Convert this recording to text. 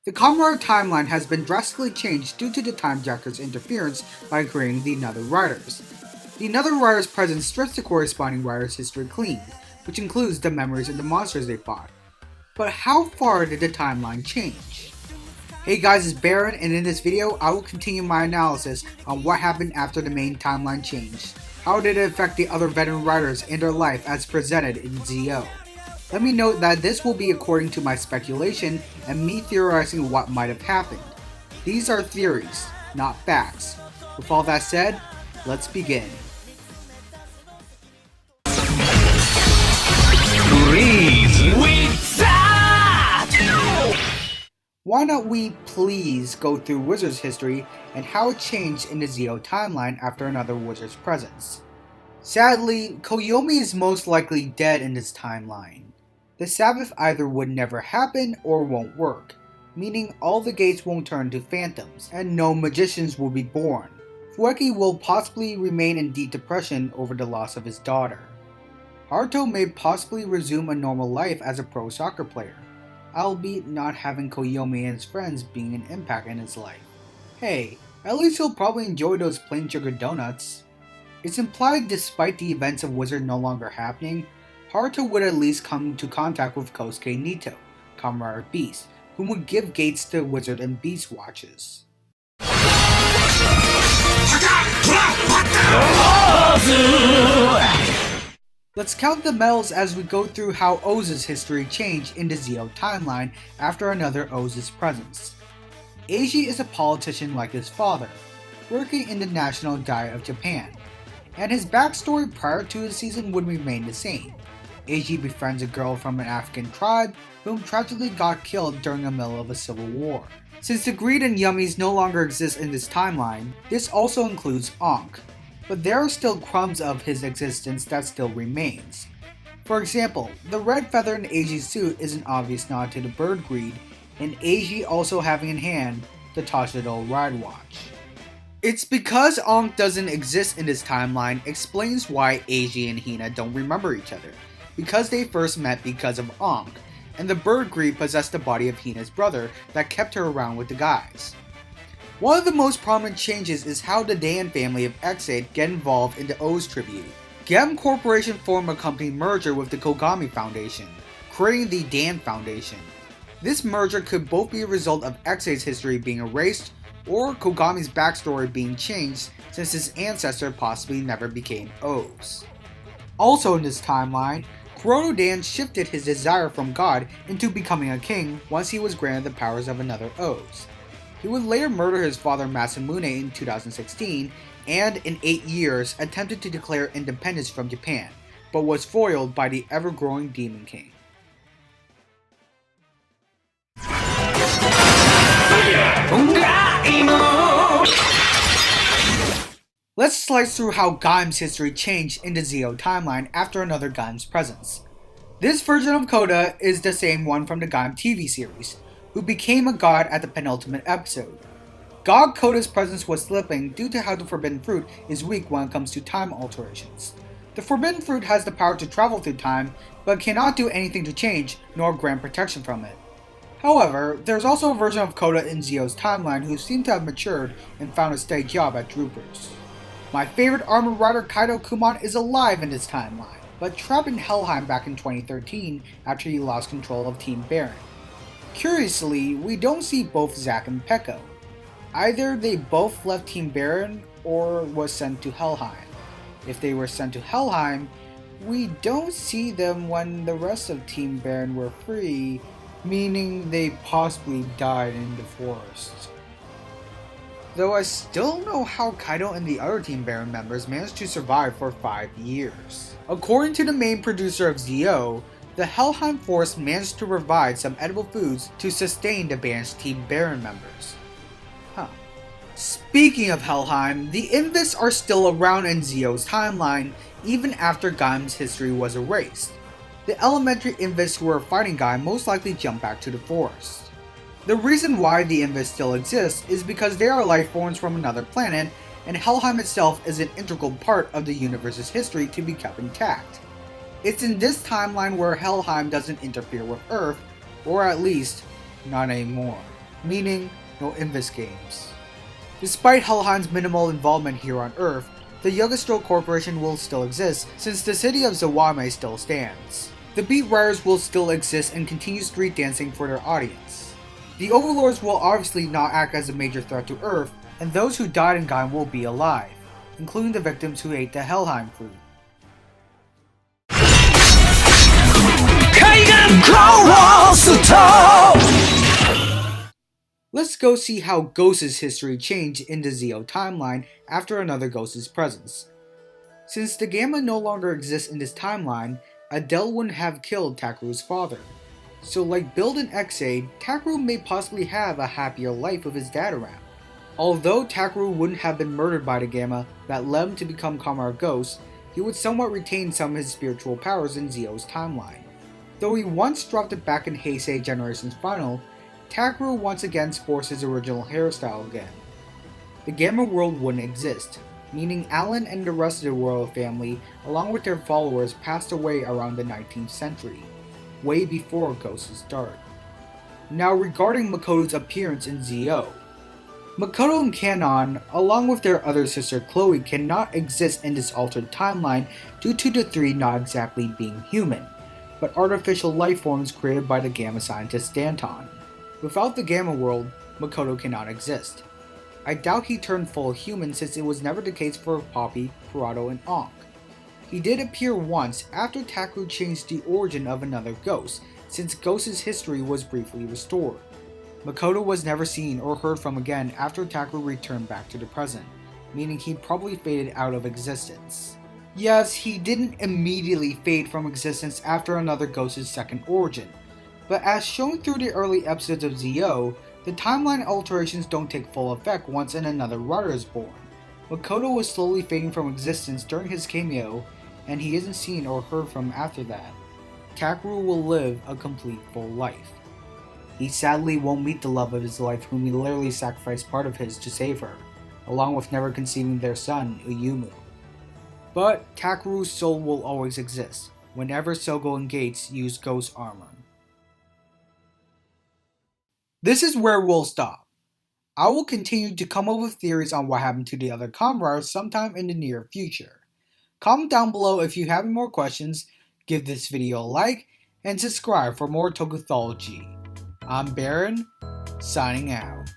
The Kamen Rider timeline has been drastically changed due to the Time Jacker's interference by creating the Nether Riders. The Nether Riders' presence strips the corresponding Riders' history clean, which includes the memories of the monsters they fought. But how far did the timeline change? Hey guys, it's Baron, and in this video I will continue my analysis on what happened after the main timeline changed. How did it affect the other veteran writers and their life as presented in ZO? Let me note that this will be according to my speculation and me theorizing what might have happened. These are theories, not facts. With all that said, let's begin. Why not we please go through Wizard's history and how it changed in the ZO timeline after another Wizard's presence. Sadly, Koyomi is most likely dead in this timeline. The Sabbath either would never happen or won't work, meaning all the gates won't turn to phantoms, and no magicians will be born. Fueki will possibly remain in deep depression over the loss of his daughter. Haruto may possibly resume a normal life as a pro soccer player, albeit not having Koyomi and his friends being an impact in his life. Hey, at least he'll probably enjoy those plain sugar donuts. It's implied despite the events of Wizard no longer happening, Haruto would at least come into contact with Kosuke Nito, Kamen Rider Beast, who would give gates to Wizard and Beast watches. Let's count the medals as we go through how Oza's history changed in the ZO timeline after another Oza's presence. Eiji is a politician like his father, working in the National Diet of Japan, and his backstory prior to his season would remain the same. Eiji befriends a girl from an African tribe whom tragically got killed during the middle of a civil war. Since the greed and yummies no longer exist in this timeline, this also includes Ankh, but there are still crumbs of his existence that still remains. For example, the red feather in Eiji's suit is an obvious nod to the bird greed, and Eiji also having in hand the Tashido Ride Watch. It's because Ankh doesn't exist in this timeline explains why Eiji and Hina don't remember each other, because they first met because of Ankh, and the bird greed possessed the body of Hina's brother that kept her around with the guys. One of the most prominent changes is how the Dan family of Ex-Aid get involved in the O's tribute. Gaim Corporation formed a company merger with the Kogami Foundation, creating the Dan Foundation. This merger could both be a result of Ex-Aid's history being erased or Kogami's backstory being changed since his ancestor possibly never became O's. Also in this timeline, Kurono Dan shifted his desire from God into becoming a king once he was granted the powers of another O's. He would later murder his father Masamune in 2016 and in 8 years attempted to declare independence from Japan, but was foiled by the ever-growing Demon King. Let's slice through how Gaim's history changed in the ZO timeline after another Gaim's presence. This version of Kouta is the same one from the Gaim TV series, who became a god at the penultimate episode. God Kouta's presence was slipping due to how the Forbidden Fruit is weak when it comes to time alterations. The Forbidden Fruit has the power to travel through time, but cannot do anything to change nor grant protection from it. However, there's also a version of Kouta in ZO's timeline who seemed to have matured and found a steady job at Droopers. My favorite armored rider Kaido Kumon is alive in this timeline, but trapped in Helheim back in 2013 after he lost control of Team Baron. Curiously, we don't see both Zack and Peko. Either they both left Team Baron or was sent to Helheim. If they were sent to Helheim, we don't see them when the rest of Team Baron were free, meaning they possibly died in the forest. Though I still don't know how Kaido and the other Team Baron members managed to survive for 5 years. According to the main producer of ZO, the Helheim Forest managed to provide some edible foods to sustain the banished Team Baron members. Speaking of Helheim, the Invis are still around in ZO's timeline even after Gaim's history was erased. The elementary Invis who are fighting Gaim most likely jump back to the forest. The reason why the Invis still exists is because they are life forms from another planet, and Helheim itself is an integral part of the universe's history to be kept intact. It's in this timeline where Helheim doesn't interfere with Earth, or at least, not anymore. meaning no Invis games. Despite Helheim's minimal involvement here on Earth, the Yugastro Corporation will still exist since the city of Zawame still stands. The Beat Riders will still exist and continue street dancing for their audience. The Overlords will obviously not act as a major threat to Earth, and those who died in Gaim will be alive, including the victims who ate the Helheim fruit. Let's go see how Ghost's history changed in the Zeo timeline after another Ghost's presence. Since the Gamma no longer exists in this timeline, Adele wouldn't have killed Takru's father. So like Build and Exade, Takru may possibly have a happier life with his dad around. Although Takru wouldn't have been murdered by the Gamma that led him to become Kamara Ghost, he would somewhat retain some of his spiritual powers in Zeo's timeline. Though he once dropped it back in Heisei Generations Final, Takru once again sports his original hairstyle again. The Gamma world wouldn't exist, meaning Alan and the rest of the royal family, along with their followers, passed away around the 19th century, way before Ghost's start. Now regarding Makoto's appearance in Zeo. Makoto and Kanon, along with their other sister Chloe, cannot exist in this altered timeline due to the three not exactly being human, but artificial life forms created by the Gamma scientist Danton. Without the Gamma world, Makoto cannot exist. I doubt he turned full human since it was never the case for Poppy, Corrado, and Ankh. He did appear once after Takru changed the origin of another ghost, since Ghost's history was briefly restored. Makoto was never seen or heard from again after Takru returned back to the present, meaning he probably faded out of existence. Yes, he didn't immediately fade from existence after another Ghost's second origin, but as shown through the early episodes of Zeo, the timeline alterations don't take full effect once another rider is born. Makoto was slowly fading from existence during his cameo, and he isn't seen or heard from after that. Takru will live a complete full life. He sadly won't meet the love of his life, whom he literally sacrificed part of his to save her, along with never conceiving their son, Uyumu. But Takru's soul will always exist, whenever Sogo and Gates use ghost armor. This is where we'll stop. I will continue to come up with theories on what happened to the other Kamen Riders sometime in the near future. Comment down below if you have any more questions, give this video a like, and subscribe for more Tokuthology. I'm Baron, signing out.